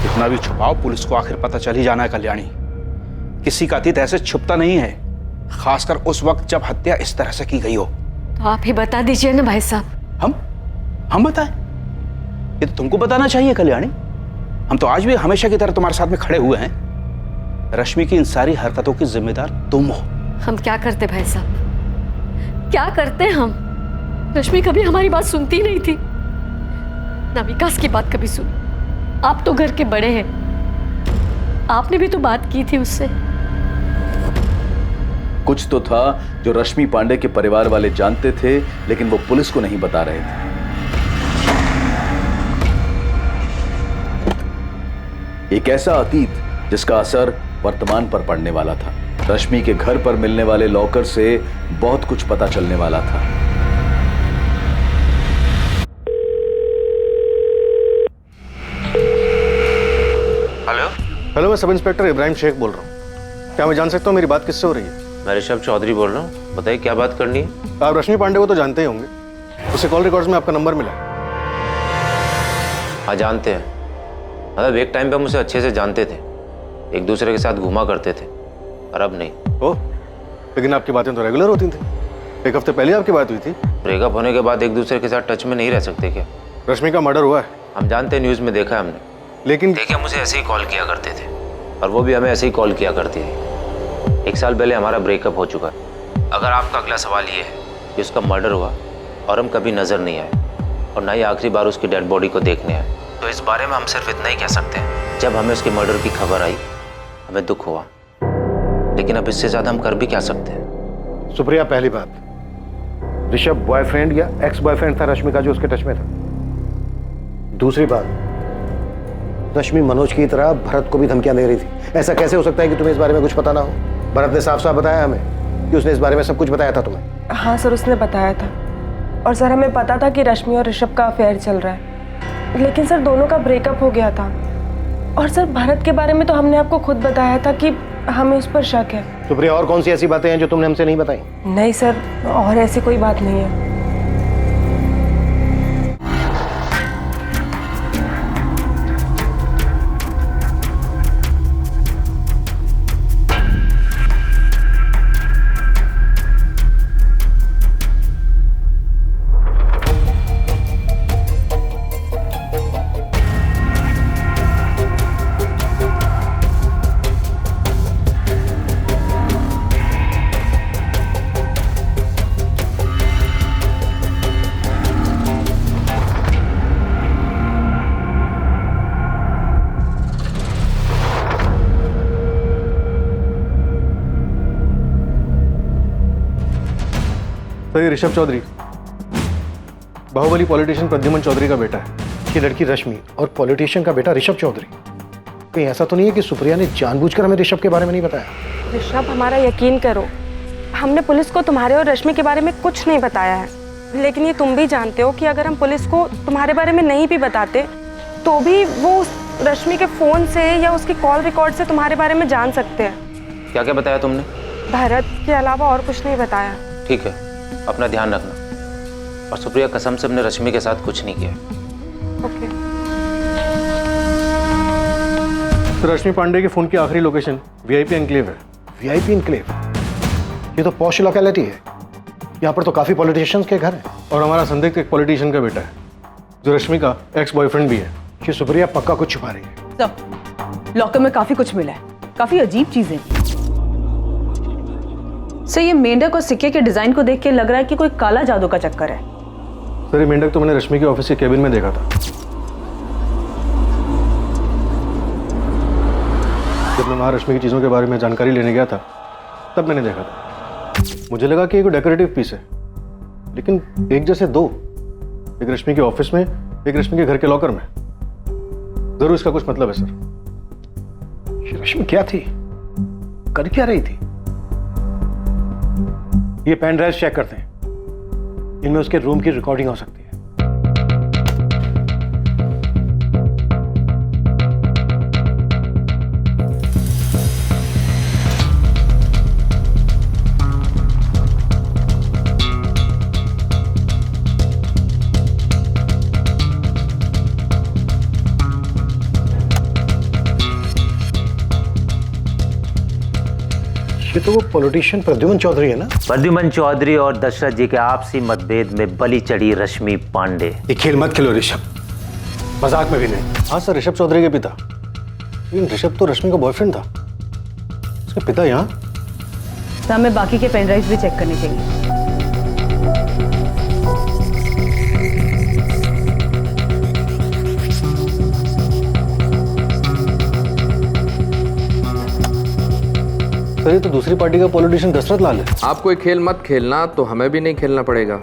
कितना भी छुपाओ, पुलिस को आखिर पता चल ही जाना है कल्याणी। किसी का अतीत ऐसे छुपता नहीं है, खासकर उस वक्त जब हत्या इस तरह से की गई हो। तो आप ही बता दीजिए ना भाई साहब। हम बताएं? ये तो तुमको बताना चाहिए कल्याणी। हम तो आज भी हमेशा की तरह तुम्हारे साथ में खड़े हुए हैं। रश्मि की इन सारी हरकतों की जिम्मेदार तुम हो। हम क्या करते भाई साहब, क्या करते हम? रश्मि कभी हमारी बात सुनती नहीं थी, ना विकास की बात कभी सुनी। आप तो घर के बड़े हैं, आपने भी तो बात की थी उससे। कुछ तो था जो रश्मि पांडे के परिवार वाले जानते थे, लेकिन वो पुलिस को नहीं बता रहे थे। एक ऐसा अतीत जिसका असर वर्तमान पर पड़ने वाला था। रश्मि के घर पर मिलने वाले लॉकर से बहुत कुछ पता चलने वाला था। हेलो, मैं सब इंस्पेक्टर इब्राहिम शेख बोल रहा हूँ। क्या मैं जान सकता हूँ मेरी बात किससे हो रही है? मैं ऋषभ चौधरी बोल रहा हूँ, बताइए क्या बात करनी है? आप रश्मि पांडे को तो जानते ही होंगे, उसे कॉल रिकॉर्ड्स में आपका नंबर मिला। हाँ जानते हैं, मतलब एक टाइम पे हम उसे अच्छे से जानते थे, एक दूसरे के साथ घूमा करते थे, और अब नहीं। ओह, लेकिन आपकी बातें तो रेगुलर होती थी। एक हफ्ते पहले आपकी बात हुई थी। ब्रेकअप होने के बाद एक दूसरे के साथ टच में नहीं रह सकते क्या? रश्मि का मर्डर हुआ है। हम जानते हैं, न्यूज़ में देखा है हमने, लेकिन देखिए मुझे ऐसे ही कॉल किया करते थे और वो भी हमें ऐसे ही कॉल किया करती थी। 1 साल पहले हमारा ब्रेकअप हो चुका है। अगर आपका अगला सवाल ये है कि उसका मर्डर हुआ और हम कभी नज़र नहीं आए और ना ही आखिरी बार उसकी डेड बॉडी को देखने आए, तो इस बारे में हम सिर्फ इतना ही कह सकते हैं, जब हमें उसके मर्डर की खबर आई हमें दुख हुआ, लेकिन अब इससे ज़्यादा हम कर भी क्या सकते हैं? सुप्रिया, पहली बात, ऋषभ बॉयफ्रेंड या एक्स बॉयफ्रेंड था रश्मि का जो उसके टच में था। दूसरी बात, रश्मि मनोज की तरह भरत को भी धमकियां दे रही थी। ऐसा कैसे हो सकता है कि तुम्हें इस बारे में कुछ पता ना हो? भरत ने साफ साफ बताया हमें कि उसने इस बारे में सब कुछ बताया था तुम्हें। हाँ सर, उसने बताया था, और सर हमें पता था कि रश्मि और ऋषभ का अफेयर चल रहा है, लेकिन सर दोनों का ब्रेकअप हो गया था। और सर भरत के बारे में तो हमने आपको खुद बताया था कि हमें उस पर शक है। सुप्रिया, और कौन सी ऐसी बातें हैं जो तुमने हमसे नहीं बताई? नहीं सर, और ऐसी कोई बात नहीं है। सर ये ऋषभ चौधरी बाहुबली पॉलिटिशियन प्रद्युमन चौधरी का बेटा है। ये लड़की रश्मि और पॉलिटिशियन का बेटा ऋषभ चौधरी। कहीं ऐसा तो नहीं है कि सुप्रिया ने जानबूझकर हमें ऋषभ के बारे में नहीं बताया? ऋषभ, हमारा यकीन करो, हमने पुलिस को तुम्हारे और रश्मि के बारे में कुछ नहीं बताया है। लेकिन ये तुम भी जानते हो कि अगर हम पुलिस को तुम्हारे बारे में नहीं भी बताते तो भी वो रश्मि के फोन से या उसकी कॉल रिकॉर्ड से तुम्हारे बारे में जान सकते हैं। क्या क्या बताया तुमने? भरत के अलावा और कुछ नहीं बताया। ठीक है, अपना ध्यान रखना। और सुप्रिया, कसम से हमने रश्मि के साथ कुछ नहीं किया। ओके। तो रश्मि पांडे के फोन की आखिरी लोकेशन वीआईपी एनक्लेव है। VIP enclave? ये तो पॉश लोकेलिटी है। यहाँ पर तो काफी पॉलिटिशियंस के घर हैं। और हमारा संदिग्ध एक पॉलिटिशियन का बेटा है जो रश्मि का एक्स बॉयफ्रेंड भी है। ये सुप्रिया पक्का कुछ छुपा रही है। सब लॉकर में काफी कुछ मिला है, काफी अजीब चीजें। सर, ये मेंढक और सिक्के के डिजाइन को देख के लग रहा है कि कोई काला जादू का चक्कर है। सर ये मेंढक तो मैंने रश्मि के ऑफिस के केबिन में देखा था। जब मैं वहां रश्मि की चीजों के बारे में जानकारी लेने गया था तब मैंने देखा था। मुझे लगा कि ये कोई डेकोरेटिव पीस है, लेकिन एक जैसे दो, एक रश्मि के ऑफिस में, एक रश्मि के घर के लॉकर में। जरूर इसका कुछ मतलब है सर। ये रश्मि क्या थी, कर क्या रही थी? ये पेन ड्राइव चेक करते हैं, इनमें उसके रूम की रिकॉर्डिंग हो सकती है। ये तो वो पॉलिटिशियन प्रद्युमन चौधरी है ना? प्रद्युमन चौधरी और दशरथ जी के आपसी मतभेद में बलि चढ़ी रश्मि पांडे। ये खेल मत खेलो ऋषभ, मजाक में भी नहीं। हाँ सर, ऋषभ चौधरी के पिता। लेकिन ऋषभ तो रश्मि का बॉयफ्रेंड था। उसके पिता यहाँ? तो हमें बाकी के पेन ड्राइव भी चेक करने चाहिए। सर ये तो दूसरी पार्टी का पॉलिटिशियन दशरथ लाल है। आप कोई खेल मत खेलना तो हमें भी नहीं खेलना पड़ेगा।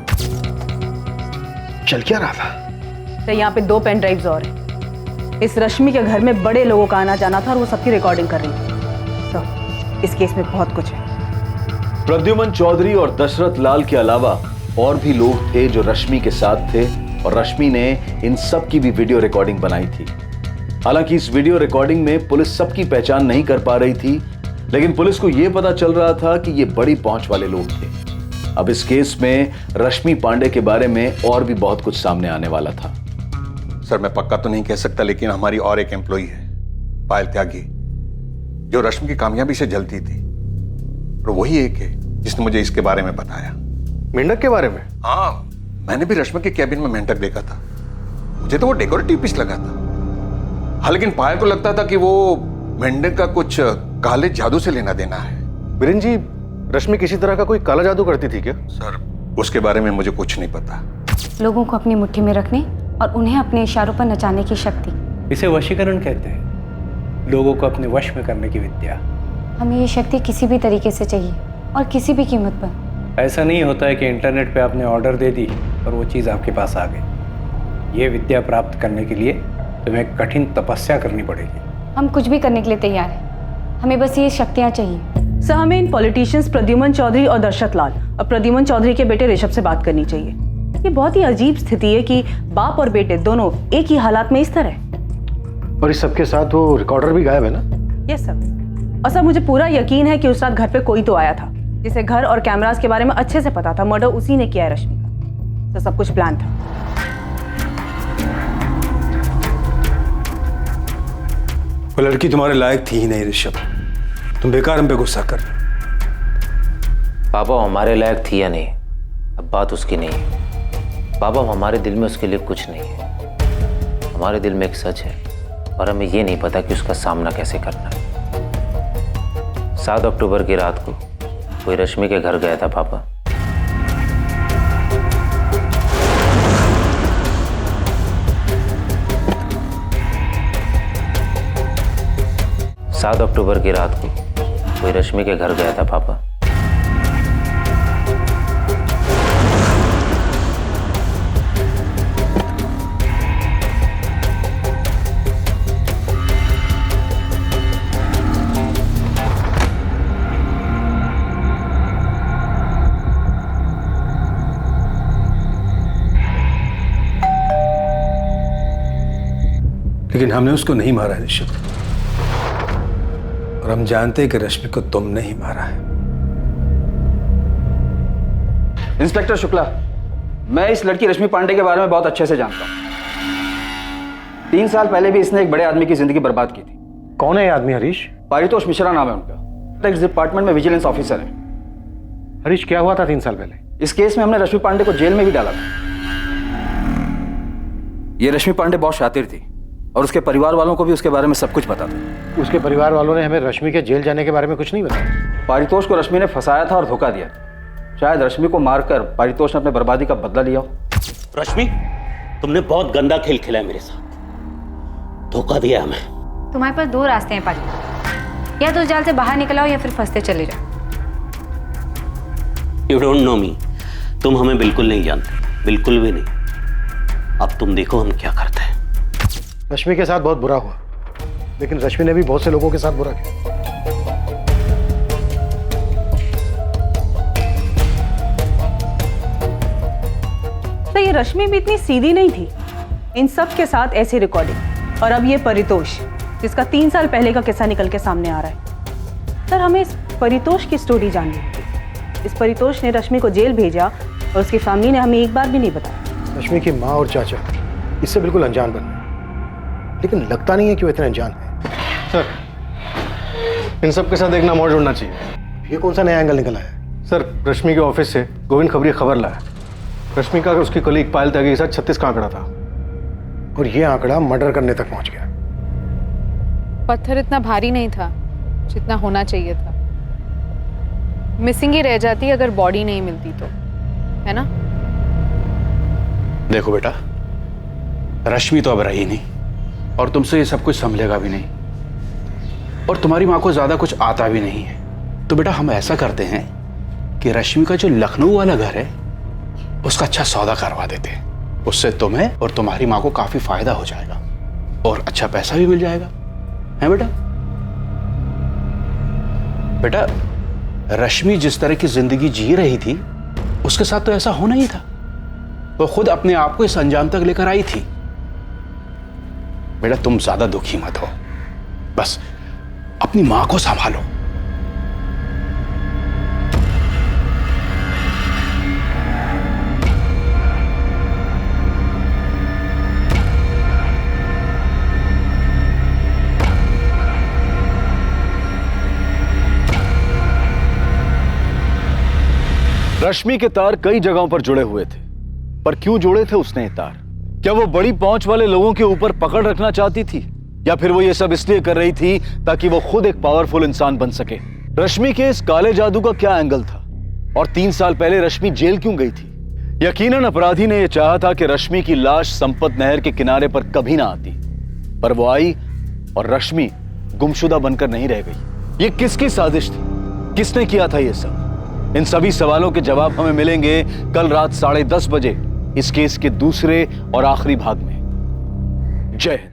चल क्या रहा था? तो यहाँ पे 2 पेन ड्राइव्स और हैं। इस रश्मि के घर में बड़े लोगों का आना जाना था और वो सबकी रिकॉर्डिंग कर रही थी। तो इस केस में बहुत कुछ है। प्रद्युमन चौधरी और दशरथ लाल के अलावा और भी लोग थे जो रश्मि के साथ थे और रश्मि ने इन सब की भी वीडियो रिकॉर्डिंग बनाई थी। हालांकि इस वीडियो रिकॉर्डिंग में पुलिस सबकी पहचान नहीं कर पा रही थी, लेकिन पुलिस को यह पता चल रहा था कि ये बड़ी पहुंच वाले लोग थे। अब इस केस में रश्मि पांडे के बारे में और भी बहुत कुछ सामने आने वाला था। सर मैं पक्का तो नहीं कह सकता, लेकिन हमारी और एक एम्प्लॉई है, पायल त्यागी, जो रश्मि की कामयाबी से जलती थी, और वही एक है जिसने मुझे इसके बारे में बताया। मेंढक के बारे में? हाँ, मैंने भी रश्मि के कैबिन में मेंढक देखा था। मुझे तो वो डेकोरेटिव पीस लगा था। हाँ, लेकिन पायल को लगता था कि वो मेंढक का कुछ काले जादू से लेना देना है। बीरेन जी, रश्मि किसी तरह का कोई काला जादू करती थी क्या? सर उसके बारे में मुझे कुछ नहीं पता। लोगों को अपनी मुट्ठी में रखने और उन्हें अपने इशारों पर नचाने की शक्ति, इसे वशीकरण कहते हैं, लोगों को अपने वश में करने की विद्या। हमें ये शक्ति किसी भी तरीके से चाहिए और किसी भी कीमत पर। ऐसा नहीं होता है कि इंटरनेट पे आपने ऑर्डर दे दी और वो चीज़ आपके पास आ गई। ये विद्या प्राप्त करने के लिए तुम्हें कठिन तपस्या करनी पड़ेगी। हम कुछ भी करने के लिए तैयार हैं, हमें बस ये शक्तियाँ चाहिए। सर, हमें इन पॉलिटिशियंस प्रद्युमन चौधरी और दशरथ लाल और प्रद्युमन चौधरी के बेटे ऋषभ से बात करनी चाहिए। ये बहुत ही अजीब स्थिति है कि बाप और बेटे दोनों एक ही हालात में इस तरह। और इस सबके साथ वो रिकॉर्डर भी गायब है ना? Yes sir. और सर मुझे पूरा यकीन है कि उस रात घर पे कोई तो आया था जिसे घर और कैमरास के बारे में अच्छे से पता था। मर्डर उसी ने किया है रश्मि का। तो सब कुछ प्लान था। वो लड़की तुम्हारे लायक थी ही नहीं ऋषभ, तुम बेकार हम पे गुस्सा कर रहे हो। पापा हमारे लायक थी या नहीं, अब बात उसकी नहीं है। पापा हमारे दिल में उसके लिए कुछ नहीं है। हमारे दिल में एक सच है और हमें ये नहीं पता कि उसका सामना कैसे करना है। 7 अक्टूबर की रात को कोई रश्मि के घर गया था पापा। सात अक्टूबर की रात को कोई रश्मि के घर गया था पापा। लेकिन हमने उसको नहीं मारा है निश्चित, और हम जानते हैं कि रश्मि को तुमने ही मारा है। इंस्पेक्टर शुक्ला, मैं इस लड़की रश्मि पांडे के बारे में बहुत अच्छे से जानता हूँ। 3 साल पहले भी इसने एक बड़े आदमी की जिंदगी बर्बाद की थी। कौन है ये आदमी? हरीश? पारितोष मिश्रा नाम है उनका, टैक्स डिपार्टमेंट में विजिलेंस ऑफिसर है। हरीश, क्या हुआ था 3 साल पहले? इस केस में हमने रश्मि पांडे को जेल में भी डाला था। ये रश्मि पांडे बहुत शातिर थी और उसके परिवार वालों को भी उसके बारे में सब कुछ पता था। उसके परिवार वालों ने हमें रश्मि के जेल जाने के बारे में कुछ नहीं बताया। पारितोष को रश्मि ने फंसाया था और धोखा दिया। शायद रश्मि को मारकर पारितोष ने अपने बर्बादी का बदला लिया हो। रश्मि, तुमने बहुत गंदा खेल खेला है मेरे साथ, धोखा दिया हमें। तुम्हारे पास 2 रास्ते हैं पाली, या तो जाल से बाहर निकल आओ या फिर फंसते चले जाओ। यू डोंट नो मी, तुम हमें बिल्कुल नहीं जानते, बिल्कुल भी नहीं। अब तुम देखो हम क्या करते हैं। रश्मि के साथ बहुत बुरा हुआ, लेकिन रश्मि ने भी बहुत से लोगों के साथ बुरा किया। तो ये रश्मि भी इतनी सीधी नहीं थी। इन सब के साथ ऐसी रिकॉर्डिंग, और अब ये परितोष, जिसका 3 साल पहले का किस्सा निकल के सामने आ रहा है। सर, हमें इस परितोष की स्टोरी जाननी है। इस परितोष ने रश्मि को जेल भेजा और उसकी फैमिली ने हमें एक बार भी नहीं बताया। रश्मि की माँ और चाचा इससे बिल्कुल अनजान बने, लेकिन लगता नहीं है कि वो इतने अनजान है। सर, इन सब के साथ एक नाम और जुड़ना चाहिए। ये कौन सा नया एंगल निकला है? सर, रश्मि के ऑफिस से गोविंद खबरी खबर लाया। रश्मि का उसकी कलीग पायल त्यागी के साथ 36 का आंकड़ा था, और ये आंकड़ा मर्डर करने तक पहुंच गया। पत्थर इतना भारी नहीं था जितना होना चाहिए था। मिसिंग ही रह जाती अगर बॉडी नहीं मिलती तो, है ना? देखो बेटा, रश्मि तो अब रही नहीं, और तुमसे ये सब कुछ संभलेगा भी नहीं, और तुम्हारी माँ को ज्यादा कुछ आता भी नहीं है। तो बेटा, हम ऐसा करते हैं कि रश्मि का जो लखनऊ वाला घर है उसका अच्छा सौदा करवा देते हैं। उससे तुम्हें और तुम्हारी माँ को काफी फायदा हो जाएगा और अच्छा पैसा भी मिल जाएगा, है बेटा? बेटा, रश्मि जिस तरह की जिंदगी जी रही थी उसके साथ तो ऐसा होना ही था। वो खुद अपने आप को इस अंजाम तक लेकर आई थी। बेटा, तुम ज्यादा दुखी मत हो, बस अपनी मां को संभालो। रश्मि के तार कई जगहों पर जुड़े हुए थे, पर क्यों जोड़े थे उसने ये तार? क्या वो बड़ी पहुंच वाले लोगों के ऊपर पकड़ रखना चाहती थी, या फिर वो ये सब इसलिए कर रही थी ताकि वो खुद एक पावरफुल इंसान बन सके? रश्मि के इस काले जादू का क्या एंगल था, और 3 साल पहले रश्मि जेल क्यों गई थी? यकीनन अपराधी ने यह चाहा था कि रश्मि की लाश संपत नहर के किनारे पर कभी ना आती, पर वो आई और रश्मि गुमशुदा बनकर नहीं रह गई। ये किसकी साजिश थी? किसने किया था ये सब? इन सभी सवालों के जवाब हमें मिलेंगे कल रात 10:30 बजे इस केस के दूसरे और आखिरी भाग में। जय हिंद।